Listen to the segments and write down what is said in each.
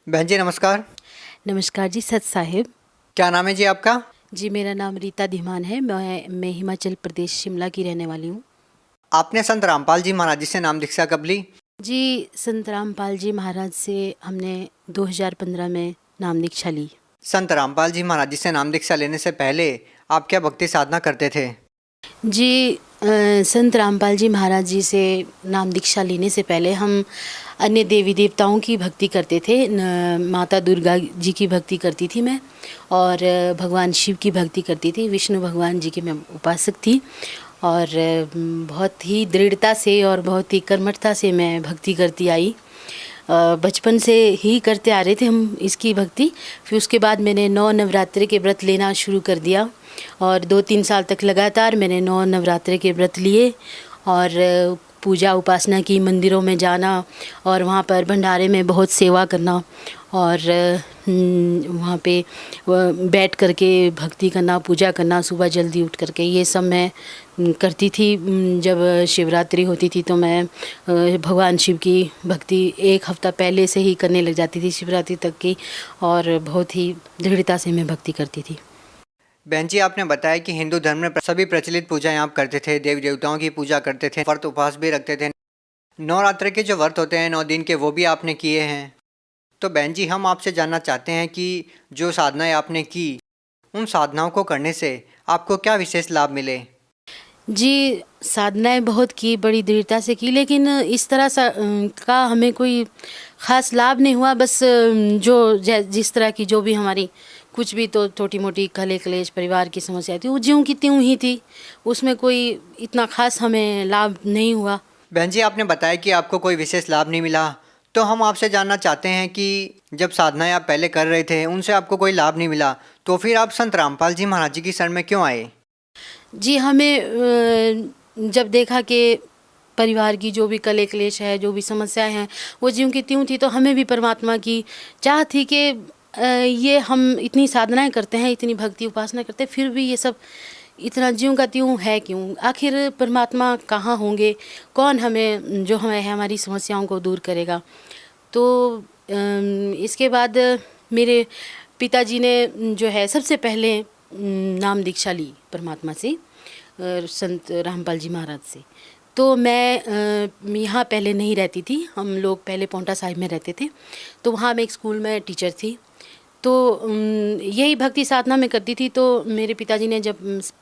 बहन जी नमस्कार। नमस्कार जी, सत साहिब। क्या नाम है जी आपका? जी, मेरा नाम रीता धीमान है। मैं हिमाचल प्रदेश शिमला की रहने वाली हूँ। आपने संत रामपाल जी महाराज जी से नाम दीक्षा कब ली? जी, संत रामपाल जी महाराज से हमने 2015 में नाम दीक्षा ली। संत रामपाल जी महाराज जी से नाम दीक्षा लेने से पहले आप क्या भक्ति साधना करते थे? जी, संत रामपाल जी महाराज जी से नाम दीक्षा लेने से पहले हम अन्य देवी देवताओं की भक्ति करते थे। माता दुर्गा जी की भक्ति करती थी मैं, और भगवान शिव की भक्ति करती थी। विष्णु भगवान जी की मैं उपासक थी, और बहुत ही दृढ़ता से और बहुत ही कर्मठता से मैं भक्ति करती आई। बचपन से ही करते आ रहे थे हम इसकी भक्ति। फिर उसके बाद मैंने 9 नवरात्रि के व्रत लेना शुरू कर दिया, और 2-3 साल तक लगातार मैंने 9 नवरात्रि के व्रत लिए, और पूजा उपासना की, मंदिरों में जाना, और वहाँ पर भंडारे में बहुत सेवा करना, और वहाँ पे बैठ करके भक्ति करना, पूजा करना, सुबह जल्दी उठ करके, ये सब मैं करती थी। जब शिवरात्रि होती थी तो मैं भगवान शिव की भक्ति 1 हफ्ता पहले से ही करने लग जाती थी, शिवरात्रि तक की, और बहुत ही दृढ़ता से मैं भक्ति करती थी। बहन जी आपने बताया कि हिंदू धर्म में सभी प्रचलित पूजाएं आप करते थे, देवी देवताओं की पूजा करते थे, व्रत उपवास भी रखते थे। नवरात्र के जो व्रत होते हैं 9 दिन के, वो भी आपने किए हैं। तो बहन जी हम आपसे जानना चाहते हैं कि जो साधनाएं आपने की, उन साधनाओं को करने से आपको क्या विशेष लाभ मिले? जी, साधनाएँ बहुत की, बड़ी दृढ़ता से की, लेकिन इस तरह का हमें कोई ख़ास लाभ नहीं हुआ। बस जिस तरह की जो भी हमारी कुछ भी तो छोटी-मोटी खले-कलेश, परिवार की समस्या थी, वो ज्यों की त्यों ही थी। उसमें कोई इतना ख़ास हमें लाभ नहीं हुआ। बहन जी आपने बताया कि आपको कोई विशेष लाभ नहीं मिला, तो हम आपसे जानना चाहते हैं कि जब साधनाएं आप पहले कर रहे थे उनसे आपको कोई लाभ नहीं मिला, तो फिर आप संत रामपाल जी महाराज जी की शरण में क्यों आए? जी, हमें जब देखा कि परिवार की जो भी कले-क्लेश है, जो भी समस्याएँ हैं, वो ज्यों की त्यों थी, तो हमें भी परमात्मा की चाह थी कि ये हम इतनी साधनाएँ करते हैं, इतनी भक्ति उपासना करते हैं, फिर भी ये सब इतना ज्यों का त्यों है क्यों? आखिर परमात्मा कहाँ होंगे? कौन हमें जो हमें हमारी समस्याओं को दूर करेगा? तो इसके बाद मेरे पिताजी ने जो है सबसे पहले नाम दीक्षा ली परमात्मा से, संत रामपाल जी महाराज से। तो मैं यहाँ पहले नहीं रहती थी, हम लोग पहले पांवटा साहिब में रहते थे, तो वहाँ मैं एक स्कूल में टीचर थी। तो यही भक्ति साधना में करती थी। तो मेरे पिताजी ने जब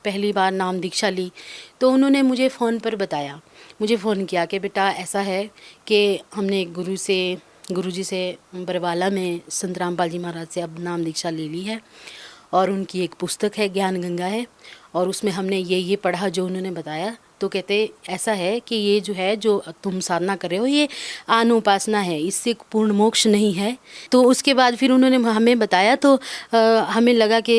पहली बार नाम दीक्षा ली, तो उन्होंने मुझे फ़ोन पर बताया, मुझे फ़ोन किया कि बेटा ऐसा है कि हमने गुरुजी से बरवाला में संत रामपाल जी महाराज से अब नाम दीक्षा ले ली है, और उनकी एक पुस्तक है ज्ञान गंगा है, और उसमें हमने ये पढ़ा जो उन्होंने बताया। तो कहते ऐसा है कि ये जो है, जो तुम साधना कर रहे हो, ये आनुपासना है, इससे पूर्ण मोक्ष नहीं है। तो उसके बाद फिर उन्होंने हमें बताया, तो हमें लगा कि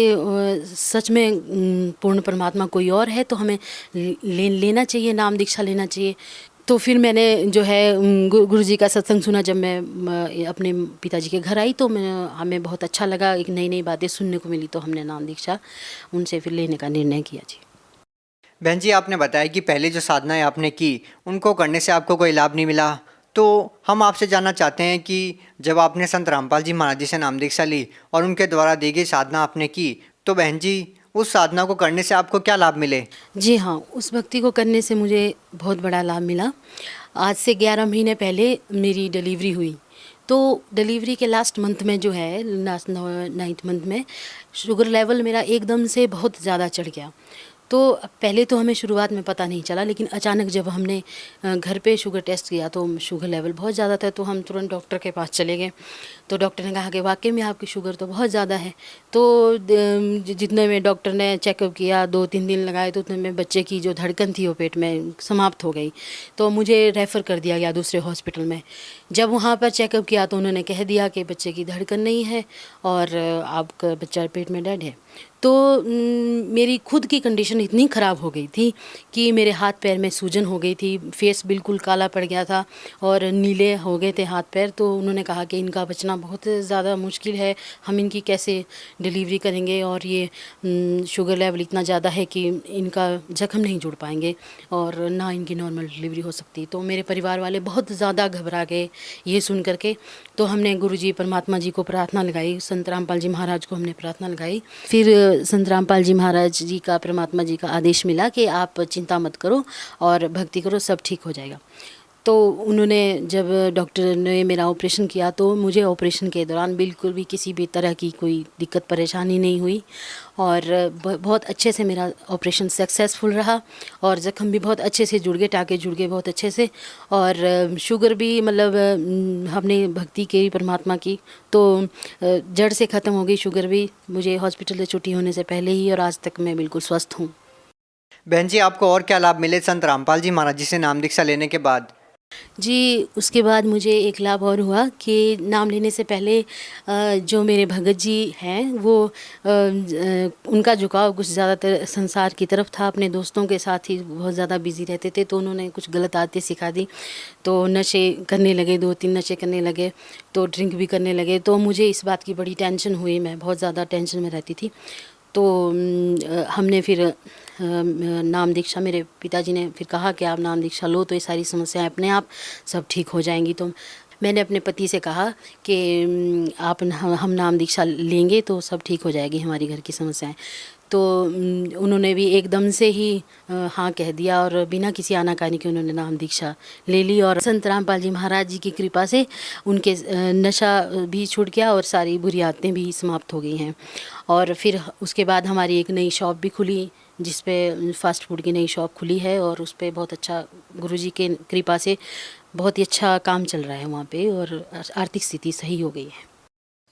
सच में पूर्ण परमात्मा कोई और है, तो हमें लेना चाहिए, नाम दीक्षा लेना चाहिए। तो फिर मैंने जो है गुरुजी का सत्संग सुना। जब मैं अपने पिताजी के घर आई, तो हमें बहुत अच्छा लगा, एक नई बातें सुनने को मिली, तो हमने नाम दीक्षा उनसे फिर लेने का निर्णय किया। जी। बहन जी आपने बताया कि पहले जो साधनाएं आपने की उनको करने से आपको कोई लाभ नहीं मिला, तो हम आपसे जानना चाहते हैं कि जब आपने संत रामपाल जी महाराज जी से नाम दीक्षा ली और उनके द्वारा दी गई साधना आपने की, तो बहन जी उस साधना को करने से आपको क्या लाभ मिले? जी हाँ, उस भक्ति को करने से मुझे बहुत बड़ा लाभ मिला। आज से 11 महीने पहले मेरी डिलीवरी हुई। तो डिलीवरी के लास्ट मंथ में जो है, लास्ट 9th मंथ में शुगर लेवल मेरा एकदम से बहुत ज़्यादा चढ़ गया। तो पहले तो हमें शुरुआत में पता नहीं चला, लेकिन अचानक जब हमने घर पे शुगर टेस्ट किया तो शुगर लेवल बहुत ज़्यादा था। तो हम तुरंत डॉक्टर के पास चले गए। तो डॉक्टर ने कहा कि वाकई में आपकी शुगर तो बहुत ज़्यादा है। तो जितने में डॉक्टर ने चेकअप किया, 2-3 दिन लगाए, तो उतने में बच्चे की जो धड़कन थी वो पेट में समाप्त हो गई। तो मुझे रेफ़र कर दिया गया दूसरे हॉस्पिटल में। जब वहाँ पर चेकअप किया तो उन्होंने कह दिया कि बच्चे की धड़कन नहीं है और आपका बच्चा पेट में डेड है। तो मेरी खुद की कंडीशन इतनी ख़राब हो गई थी कि मेरे हाथ पैर में सूजन हो गई थी, फेस बिल्कुल काला पड़ गया था और नीले हो गए थे हाथ पैर। तो उन्होंने कहा कि इनका बचना बहुत ज़्यादा मुश्किल है, हम इनकी कैसे डिलीवरी करेंगे, और ये शुगर लेवल इतना ज़्यादा है कि इनका जख्म नहीं जुड़ पाएंगे और ना इनकी नॉर्मल डिलीवरी हो सकती। तो मेरे परिवार वाले बहुत ज़्यादा घबरा गए ये सुन करके। तो हमने गुरुजी परमात्मा जी को प्रार्थना लगाई, संत रामपाल जी महाराज को हमने प्रार्थना लगाई। फिर संत रामपाल जी महाराज जी का, परमात्मा जी का आदेश मिला कि आप चिंता मत करो और भक्ति करो, सब ठीक हो जाएगा। तो उन्होंने, जब डॉक्टर ने मेरा ऑपरेशन किया, तो मुझे ऑपरेशन के दौरान बिल्कुल भी किसी भी तरह की कोई दिक्कत परेशानी नहीं हुई और बहुत अच्छे से मेरा ऑपरेशन सक्सेसफुल रहा और ज़ख्म भी बहुत अच्छे से जुड़ गए, टाँके जुड़ गए बहुत अच्छे से। और शुगर भी मतलब हमने भक्ति की, परमात्मा की, तो जड़ से ख़त्म हो गई शुगर भी मुझे हॉस्पिटल से छुट्टी होने से पहले ही, और आज तक मैं बिल्कुल स्वस्थ हूँ। बहन जी, आपको और क्या लाभ मिले संत रामपाल जी महाराज जी से नाम दीक्षा लेने के बाद? जी, उसके बाद मुझे एक लाभ और हुआ कि नाम लेने से पहले जो मेरे भगत जी हैं वो उनका झुकाव कुछ ज़्यादातर संसार की तरफ था, अपने दोस्तों के साथ ही बहुत ज़्यादा बिज़ी रहते थे। तो उन्होंने कुछ गलत आदतें सिखा दी, तो नशे करने लगे, 2-3 नशे करने लगे, तो ड्रिंक भी करने लगे। तो मुझे इस बात की बड़ी टेंशन हुई, मैं बहुत ज़्यादा टेंशन में रहती थी। तो हमने फिर नाम दीक्षा, मेरे पिताजी ने फिर कहा कि आप नाम दीक्षा लो तो ये सारी समस्याएं अपने आप सब ठीक हो जाएंगी। तो मैंने अपने पति से कहा कि हम नाम दीक्षा लेंगे तो सब ठीक हो जाएगी हमारी घर की समस्याएं। तो उन्होंने भी एकदम से ही हाँ कह दिया और बिना किसी आनाकानी के उन्होंने नाम दीक्षा ले ली। और संत रामपाल जी महाराज जी की कृपा से उनके नशा भी छूट गया और सारी बुरी आदतें भी समाप्त हो गई हैं। और फिर उसके बाद हमारी एक नई शॉप भी खुली, जिस पे फ़ास्ट फूड की नई शॉप खुली है, और उस पे बहुत अच्छा गुरुजी के कृपा से बहुत ही अच्छा काम चल रहा है वहाँ पे, और आर्थिक स्थिति सही हो गई है।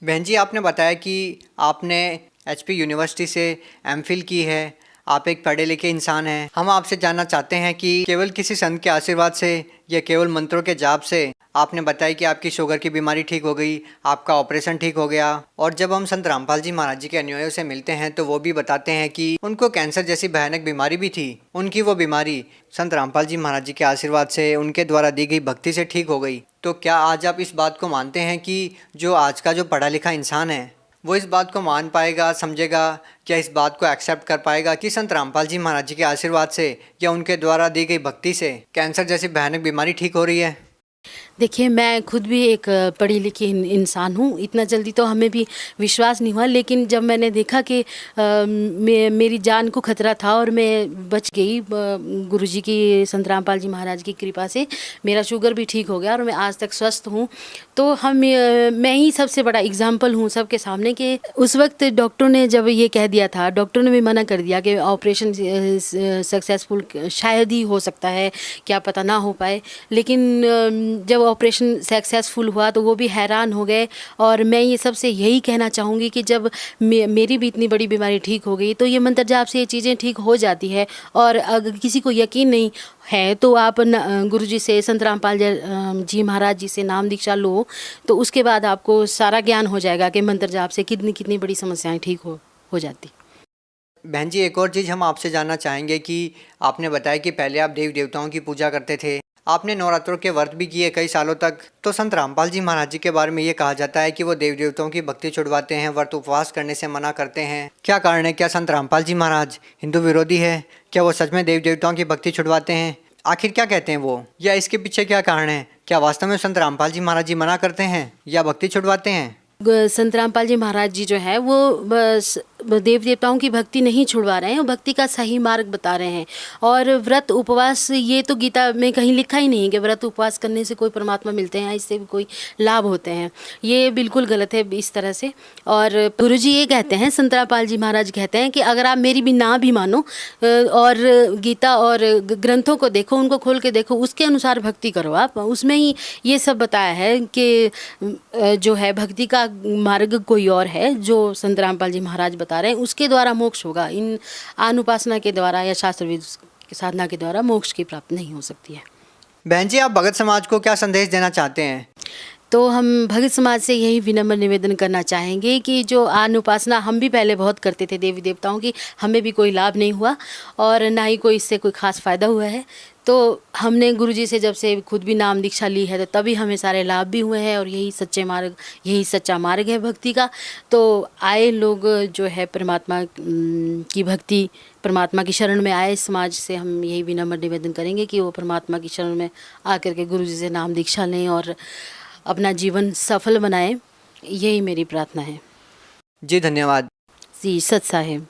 बहन जी, आपने बताया कि आपने एचपी यूनिवर्सिटी से एमफिल की है, आप एक पढ़े लिखे इंसान हैं। हम आपसे जानना चाहते हैं कि केवल किसी संत के आशीर्वाद से या केवल मंत्रों के जाप से, आपने बताया कि आपकी शुगर की बीमारी ठीक हो गई, आपका ऑपरेशन ठीक हो गया, और जब हम संत रामपाल जी महाराज जी के अनुयायियों से मिलते हैं तो वो भी बताते हैं कि उनको कैंसर जैसी भयानक बीमारी भी थी, उनकी वो बीमारी संत रामपाल जी महाराज जी के आशीर्वाद से, उनके द्वारा दी गई भक्ति से ठीक हो गई। तो क्या आज आप इस बात को मानते हैं कि जो आज का जो पढ़ा लिखा इंसान है वो इस बात को मान पाएगा, समझेगा, क्या इस बात को एक्सेप्ट कर पाएगा कि संत रामपाल जी महाराज जी के आशीर्वाद से या उनके द्वारा दी गई भक्ति से कैंसर जैसी भयानक बीमारी ठीक हो रही है? देखिए, मैं खुद भी एक पढ़ी लिखी इंसान हूँ, इतना जल्दी तो हमें भी विश्वास नहीं हुआ, लेकिन जब मैंने देखा कि मेरी जान को खतरा था और मैं बच गई, गुरुजी की, संत रामपाल जी महाराज की कृपा से मेरा शुगर भी ठीक हो गया और मैं आज तक स्वस्थ हूँ। तो मैं ही सबसे बड़ा एग्जाम्पल हूँ सबके सामने कि उस वक्त डॉक्टर ने जब ये कह दिया था, डॉक्टर ने भी मना कर दिया कि ऑपरेशन सक्सेसफुल शायद ही हो सकता है, क्या पता ना हो पाए, लेकिन जब ऑपरेशन सक्सेसफुल हुआ तो वो भी हैरान हो गए। और मैं ये सबसे यही कहना चाहूँगी कि जब मेरी भी इतनी बड़ी बीमारी ठीक हो गई तो ये मंत्र जाप से ये चीज़ें ठीक हो जाती है। और अगर किसी को यकीन नहीं है तो आप गुरुजी से, संत रामपाल जी महाराज जी से नाम दीक्षा लो, तो उसके बाद आपको सारा ज्ञान हो जाएगा कि मंत्र जाप से कितनी कितनी बड़ी समस्याएं ठीक हो जाती। बहन जी, एक और चीज़ हम आपसे जानना चाहेंगे कि आपने बताया कि पहले आप देव देवताओं की पूजा करते थे, आपने नवरात्रों के व्रत भी किए कई सालों तक। तो संत रामपाल जी महाराज जी के बारे में ये कहा जाता है कि वो देव देवताओं की भक्ति छुड़वाते हैं, व्रत उपवास करने से मना करते हैं। क्या कारण है? क्या संत रामपाल जी महाराज हिंदू विरोधी है? क्या वो सच में देव देवताओं की भक्ति छुड़वाते हैं? आखिर क्या कहते हैं वो, या इसके पीछे क्या कारण है? क्या वास्तव में संत रामपाल जी महाराज जी मना करते हैं या भक्ति छुड़वाते हैं? संत रामपाल जी महाराज जी जो है वो देव देवताओं की भक्ति नहीं छुड़वा रहे हैं, भक्ति का सही मार्ग बता रहे हैं। और व्रत उपवास, ये तो गीता में कहीं लिखा ही नहीं है कि व्रत उपवास करने से कोई परमात्मा मिलते हैं, इससे भी कोई लाभ होते हैं, ये बिल्कुल गलत है इस तरह से। और गुरुजी ये कहते हैं, संत रामपाल जी महाराज कहते हैं कि अगर आप मेरी भी ना भी मानो और गीता और ग्रंथों को देखो, उनको खोल के देखो, उसके अनुसार भक्ति करो आप, उसमें ही ये सब बताया है कि जो है भक्ति का मार्ग कोई और है जो संत रामपाल जी महाराज बता रहे हैं, उसके द्वारा मोक्ष होगा। इन अनुपासना के द्वारा या शास्त्र विद साधना के द्वारा मोक्ष की प्राप्ति नहीं हो सकती है। बहन जी, आप भगत समाज को क्या संदेश देना चाहते हैं? तो हम भगत समाज से यही विनम्र निवेदन करना चाहेंगे कि जो आन उपासना हम भी पहले बहुत करते थे देवी देवताओं की, हमें भी कोई लाभ नहीं हुआ और ना ही कोई इससे कोई खास फ़ायदा हुआ है। तो हमने गुरुजी से जब से खुद भी नाम दीक्षा ली है तो तभी हमें सारे लाभ भी हुए हैं और यही सच्चा मार्ग है भक्ति का। तो आए लोग जो है परमात्मा की भक्ति, परमात्मा की शरण में आए, समाज से हम यही विनम्र निवेदन करेंगे कि वो परमात्मा की शरण में आकर के गुरुजी से नाम दीक्षा लें और अपना जीवन सफल बनाएं, यही मेरी प्रार्थना है। जी धन्यवाद। जी सत साहेब।